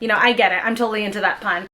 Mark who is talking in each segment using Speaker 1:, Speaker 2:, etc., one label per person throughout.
Speaker 1: You know, I get it. I'm totally into that pun.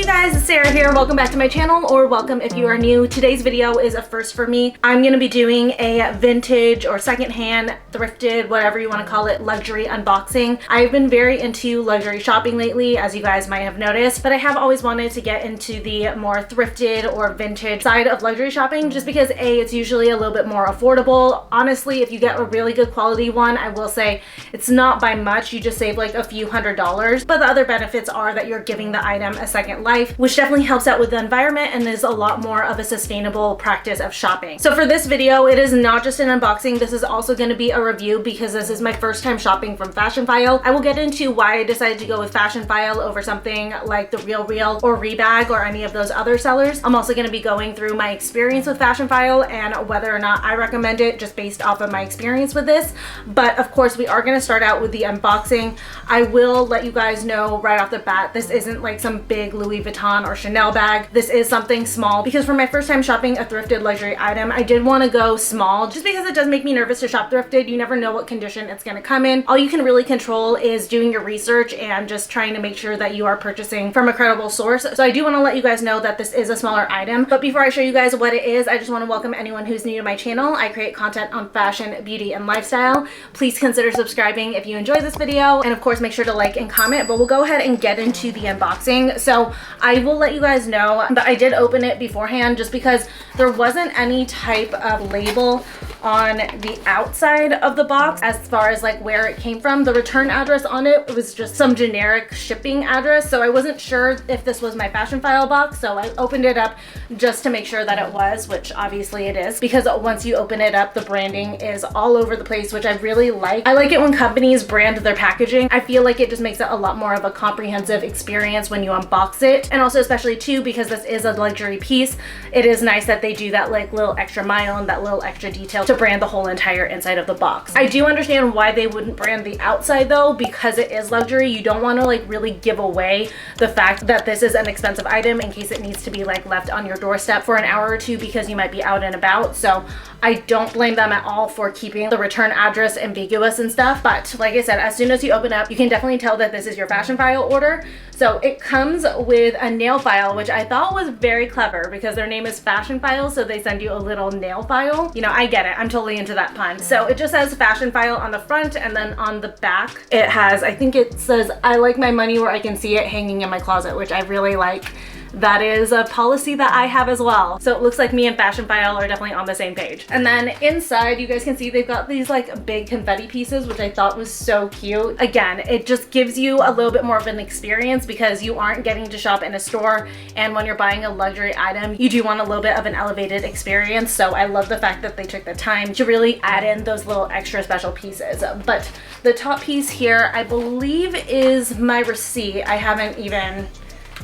Speaker 1: Guys, it's Sarah here. Welcome back to my channel, or welcome if you are new. Today's video is a first for me. I'm going to be doing a vintage or secondhand, thrifted, whatever you want to call it, luxury unboxing. I've been very into luxury shopping lately, as you guys might have noticed, but I have always wanted to get into the more thrifted or vintage side of luxury shopping, just because A, it's usually a little bit more affordable. Honestly, if you get a really good quality one, I will say it's not by much. You just save like a few $100s, but the other benefits are that you're giving the item a second life, which definitely helps out with the environment and is a lot more of a sustainable practice of shopping. So for this video, it is not just an unboxing. This is also going to be a review because this is my first time shopping from Fashionphile. I will get into why I decided to go with Fashionphile over something like The RealReal or Rebag or any of those other sellers. I'm also going to be going through my experience with Fashionphile and whether or not I recommend it just based off of my experience with this. But of course, we are going to start out with the unboxing. I will let you guys know right off the bat, this isn't like some big Louis Vuitton or Chanel bag. This is something small because for my first time shopping a thrifted luxury item, I did want to go small just because it does make me nervous to shop thrifted. You never know what condition it's going to come in. All you can really control is doing your research and just trying to make sure that you are purchasing from a credible source. So I do want to let you guys know that this is a smaller item. But before I show you guys what it is, I just want to welcome anyone who's new to my channel. I create content on fashion, beauty, and lifestyle. Please consider subscribing if you enjoy this video, and of course make sure to like and comment. But we'll go ahead and get into the unboxing. So I will let you guys know that I did open it beforehand just because there wasn't any type of label on the outside of the box as far as like where it came from. The return address on it was just some generic shipping address, so I wasn't sure if this was my Fashionphile box, so I opened it up just to make sure that it was, which obviously it is, because once you open it up, the branding is all over the place, which I really like. I like it when companies brand their packaging. I feel like it just makes it a lot more of a comprehensive experience when you unbox it, and also especially too because this is a luxury piece, it is nice that they do that like little extra mile and that little extra detail to brand the whole entire inside of the box. I do understand why they wouldn't brand the outside though, because it is luxury. You don't want to like really give away the fact that this is an expensive item in case it needs to be like left on your doorstep for an hour or two because you might be out and about. So I don't blame them at all for keeping the return address ambiguous and stuff. But like I said, as soon as you open up, you can definitely tell that this is your Fashionphile order. So it comes with a nail file, which I thought was very clever because their name is Fashionphile, so they send you a little nail file. You know, I get it. I'm totally into that pun. So it just says Fashionphile on the front, and then on the back it has, I think it says, I like my money where I can see it hanging in my closet, which I really like. That is a policy that I have as well. So it looks like me and Fashionphile are definitely on the same page. And then inside, you guys can see they've got these like big confetti pieces, which I thought was so cute. Again, it just gives you a little bit more of an experience because you aren't getting to shop in a store. And when you're buying a luxury item, you do want a little bit of an elevated experience. So I love the fact that they took the time to really add in those little extra special pieces. But the top piece here, I believe is my receipt. I haven't even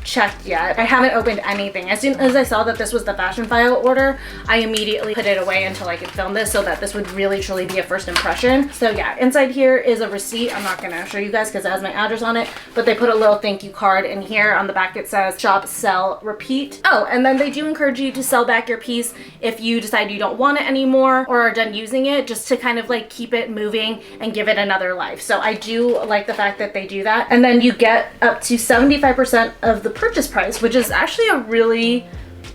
Speaker 1: checked yet. I haven't opened anything. As soon as I saw that this was the Fashionphile order, I immediately put it away until I could film this so that this would really truly be a first impression. So yeah, inside here is a receipt. I'm not gonna show you guys because it has my address on it, but they put a little thank you card in here. On the back it says shop, sell, repeat. Oh, and then they do encourage you to sell back your piece if you decide you don't want it anymore or are done using it, just to kind of like keep it moving and give it another life. So I do like the fact that they do that. And then you get up to 75% of the purchase price, which is actually a really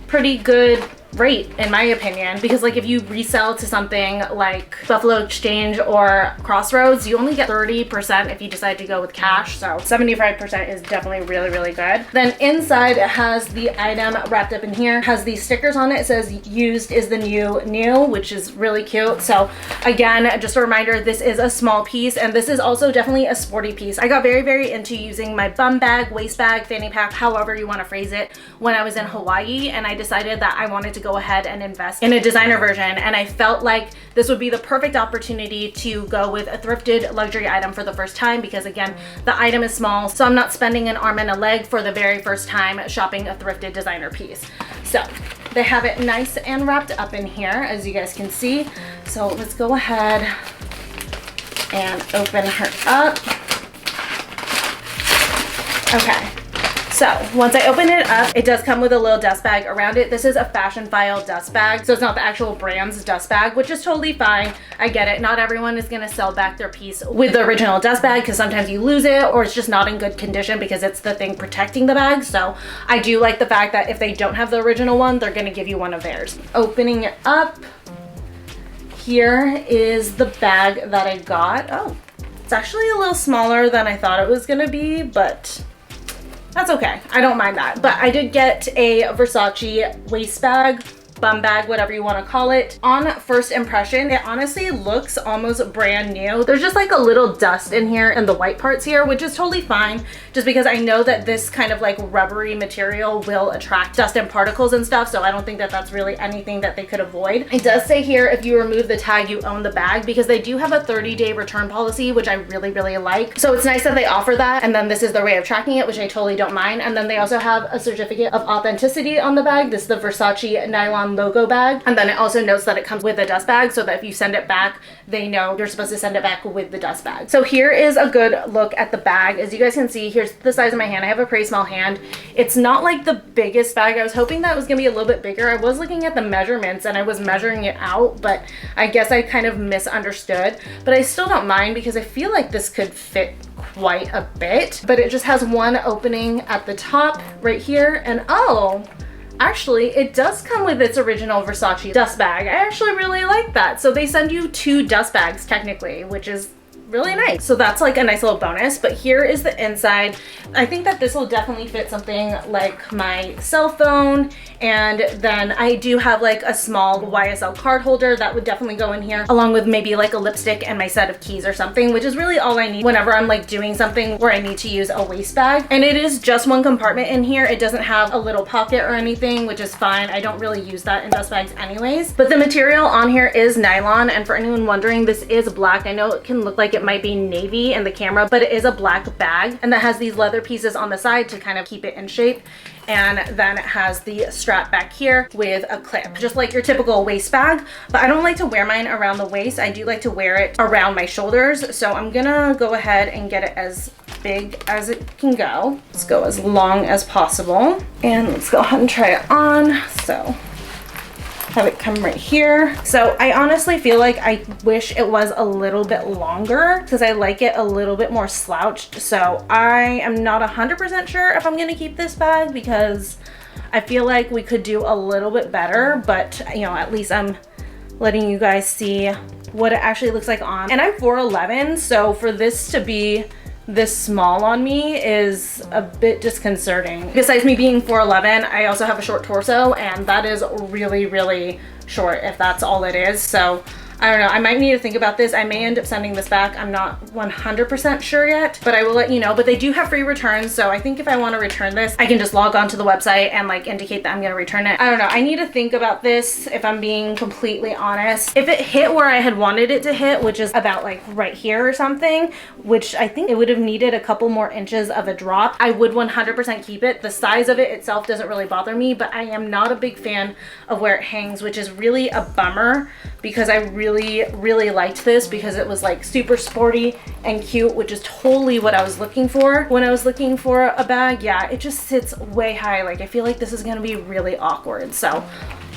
Speaker 1: pretty good rate in my opinion, because like if you resell to something like Buffalo Exchange or Crossroads, you only get 30% if you decide to go with cash. So 75% is definitely really, really good. Then inside it has the item wrapped up in here, it has these stickers on it. It says used is the new, which is really cute. So again, just a reminder, this is a small piece and this is also definitely a sporty piece. I got very, very into using my bum bag, waist bag, fanny pack, however you want to phrase it, when I was in Hawaii, and I decided that I wanted to go ahead and invest in a designer version, and I felt like this would be the perfect opportunity to go with a thrifted luxury item for the first time, because again, the item is small, so I'm not spending an arm and a leg for the very first time shopping a thrifted designer piece. So they have it nice and wrapped up in here, as you guys can see. So let's go ahead and open her up. Okay. So once I open it up, it does come with a little dust bag around it. This is a Fashionphile dust bag, so it's not the actual brand's dust bag, which is totally fine. I get it. Not everyone is going to sell back their piece with the original dust bag because sometimes you lose it or it's just not in good condition because it's the thing protecting the bag. So I do like the fact that if they don't have the original one, they're going to give you one of theirs. Opening it up, here is the bag that I got. Oh, it's actually a little smaller than I thought it was going to be, but that's okay. I don't mind that. But I did get a Versace waist bag, bum bag, whatever you want to call it. On first impression, it honestly looks almost brand new. There's just like a little dust in here and the white parts here, which is totally fine, just because I know that this kind of like rubbery material will attract dust and particles and stuff, so I don't think that that's really anything that they could avoid. It does say here if you remove the tag, you own the bag, because they do have a 30-day return policy, which I really, really like. So it's nice that they offer that, and then this is their way of tracking it, which I totally don't mind. And then they also have a certificate of authenticity on the bag. This is the Versace nylon logo bag, and then it also notes that it comes with a dust bag, so that if you send it back, they know you're supposed to send it back with the dust bag. So here is a good look at the bag. As you guys can see, here's the size of my hand. I have a pretty small hand. It's not like the biggest bag. I was hoping that it was gonna be a little bit bigger. I was looking at the measurements and I was measuring it out, but I guess I kind of misunderstood. But I still don't mind because I feel like this could fit quite a bit. But it just has one opening at the top right here, and oh, actually, it does come with its original Versace dust bag. I actually really like that. So they send you 2 dust bags technically, which is really nice. So that's like a nice little bonus. But here is the inside. I think that this will definitely fit something like my cell phone, and then I do have like a small YSL card holder that would definitely go in here, along with maybe like a lipstick and my set of keys or something, which is really all I need whenever I'm like doing something where I need to use a waist bag. And it is just one compartment in here. It doesn't have a little pocket or anything, which is fine. I don't really use that in dust bags anyways. But the material on here is nylon, and for anyone wondering, this is black. I know it can look like it might be navy in the camera, but it is a black bag, and that has these leather pieces on the side to kind of keep it in shape. And then it has the strap back here with a clip, just like your typical waist bag. But I don't like to wear mine around the waist. I do like to wear it around my shoulders. So I'm gonna go ahead and get it as big as it can go. Let's go as long as possible. And let's go ahead and try it on. So have it come right here. So I honestly feel like I wish it was a little bit longer because I like it a little bit more slouched. So I am not 100% sure if I'm gonna keep this bag because I feel like we could do a little bit better, but you know, at least I'm letting you guys see what it actually looks like on. And I'm 4'11", so for this to be this small on me is a bit disconcerting. Besides me being 4'11", I also have a short torso, and that is really, really short if that's all it is. So I don't know, I might need to think about this. I may end up sending this back. I'm not 100% sure yet, but I will let you know. But they do have free returns, so I think if I want to return this, I can just log on to the website and like indicate that I'm going to return it. I don't know, I need to think about this if I'm being completely honest. If it hit where I had wanted it to hit, which is about like right here or something, which I think it would have needed a couple more inches of a drop, I would 100% keep it. The size of it itself doesn't really bother me, but I am not a big fan of where it hangs, which is really a bummer because I really liked this because it was like super sporty and cute, which is totally what I was looking for when I was looking for a bag. Yeah, it just sits way high. Like I feel like this is gonna be really awkward. So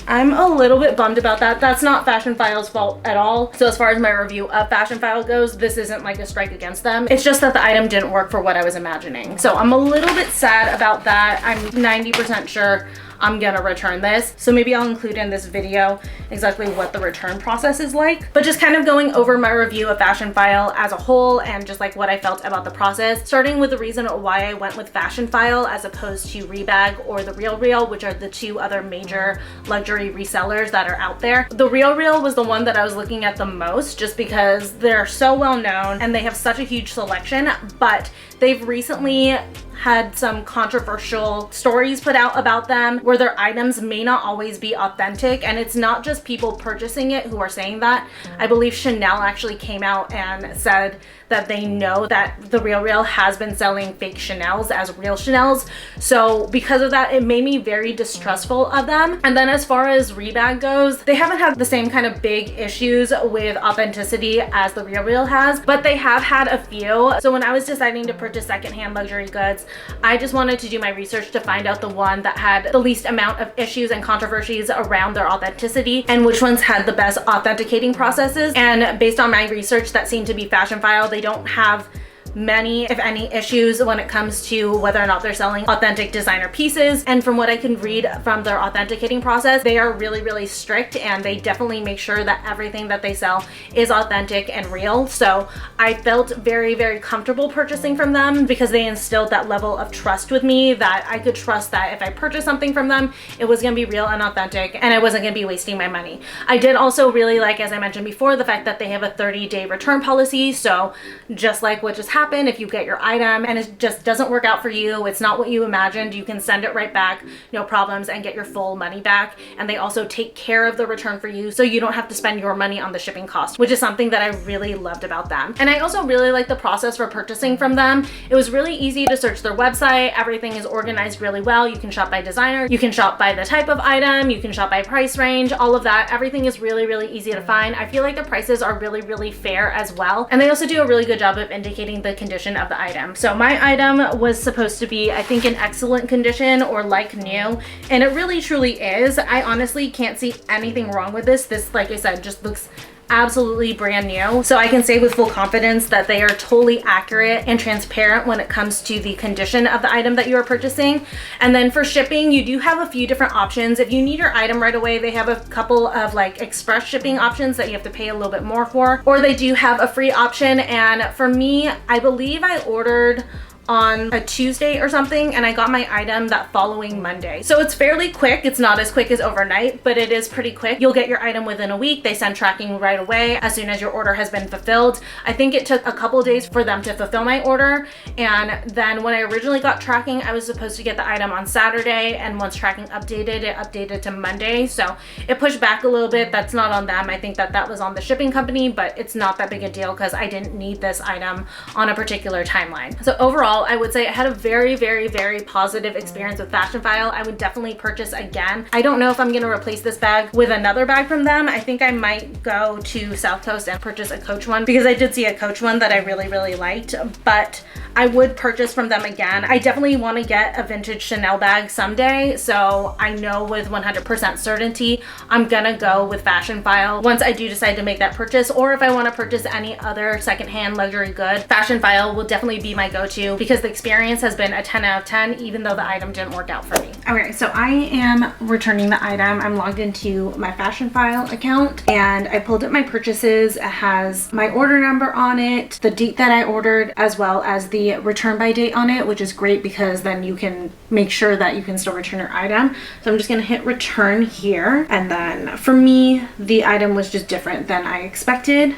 Speaker 1: I'm a little bit bummed about that. That's not Fashionphile's fault at all. So as far as my review of Fashionphile goes, this isn't like a strike against them. It's just that the item didn't work for what I was imagining. So I'm a little bit sad about that. I'm 90% sure I'm gonna return this. So maybe I'll include in this video exactly what the return process is like. But just kind of going over my review of Fashionphile as a whole and just like what I felt about the process, starting with the reason why I went with Fashionphile as opposed to Rebag or the Real, which are the 2 other major luxury resellers that are out there. The Real was the one that I was looking at the most just because they're so well known and they have such a huge selection, but they've recently had some controversial stories put out about them where where their items may not always be authentic. And it's not just people purchasing it who are saying that. I believe Chanel actually came out and said that they know that the RealReal has been selling fake Chanels as real Chanels. So because of that, it made me very distrustful of them. And then as far as Rebag goes, they haven't had the same kind of big issues with authenticity as the RealReal has, but they have had a few. So when I was deciding to purchase secondhand luxury goods, I just wanted to do my research to find out the one that had the least amount of issues and controversies around their authenticity and which ones had the best authenticating processes. And based on my research, that seemed to be Fashionphile. They don't have many, if any, issues when it comes to whether or not they're selling authentic designer pieces. And from what I can read from their authenticating process, they are really, really strict, and they definitely make sure that everything that they sell is authentic and real. So I felt very, very comfortable purchasing from them because they instilled that level of trust with me that I could trust that if I purchased something from them, it was going to be real and authentic, and I wasn't going to be wasting my money. I did also really like, as I mentioned before, the fact that they have a 30-day return policy. So just like what just happened, if you get your item and it just doesn't work out for you, it's not what you imagined, you can send it right back, no problems, and get your full money back. And they also take care of the return for you, so you don't have to spend your money on the shipping cost, which is something that I really loved about them. And I also really like the process for purchasing from them. It was really easy to search their website. Everything is organized really well. You can shop by designer, you can shop by the type of item, you can shop by price range, all of that. Everything is really, really easy to find. I feel like the prices are really, really fair as well. And they also do a really good job of indicating the condition of the item. So my item was supposed to be, I think, in excellent condition or like new, and it really truly is. I honestly can't see anything wrong with this. This, like I said, just looks absolutely brand new. So I can say with full confidence that they are totally accurate and transparent when it comes to the condition of the item that you are purchasing. And then for shipping, you do have a few different options. If you need your item right away, they have a couple of like express shipping options that you have to pay a little bit more for, or they do have a free option. And for me, I believe I ordered on a Tuesday or something, and I got my item that following Monday. So it's fairly quick. It's not as quick as overnight, but it is pretty quick. You'll get your item within a week. They send tracking right away as soon as your order has been fulfilled. I think it took a couple days for them to fulfill my order. And then when I originally got tracking, I was supposed to get the item on Saturday, and once tracking updated, it updated to Monday. So it pushed back a little bit. That's not on them. I think that that was on the shipping company, but it's not that big a deal because I didn't need this item on a particular timeline. So overall, I would say I had a very, very, very positive experience with Fashionphile. I would definitely purchase again. I don't know if I'm going to replace this bag with another bag from them. I think I might go to South Coast and purchase a Coach one because I did see a Coach one that I really, really liked, but I would purchase from them again. I definitely want to get a vintage Chanel bag someday, so I know with 100% certainty I'm gonna go with Fashionphile once I do decide to make that purchase, or if I want to purchase any other secondhand luxury good, Fashionphile will definitely be my go-to because the experience has been a 10 out of 10 even though the item didn't work out for me. Okay, so I am returning the item. I'm logged into my Fashionphile account and I pulled up my purchases. It has my order number on it, the date that I ordered, as well as the return by date on it, which is great because then you can make sure that you can still return your item. So I'm just gonna hit return here. And then for me, the item was just different than I expected,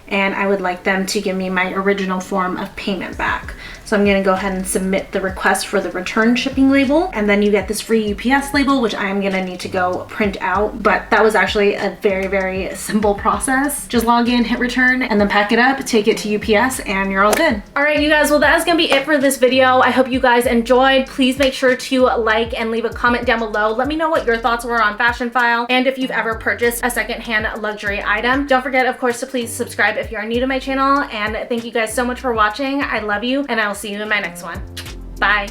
Speaker 1: and I would like them to give me my original form of payment back. So I'm gonna go ahead and submit the request for the return shipping label, and then you get this free UPS label, which I am gonna need to go print out. But that was actually a very, very simple process. Just log in, hit return, and then pack it up, take it to UPS, and you're all good. All right, you guys, well, that is gonna be it for this video. I hope you guys enjoyed. Please make sure to like and leave a comment down below. Let me know what your thoughts were on Fashionphile and if you've ever purchased a secondhand luxury item. Don't forget, of course, to please subscribe if you are new to my channel, and thank you guys so much for watching. I love you, and I'll see you in my next one. Bye.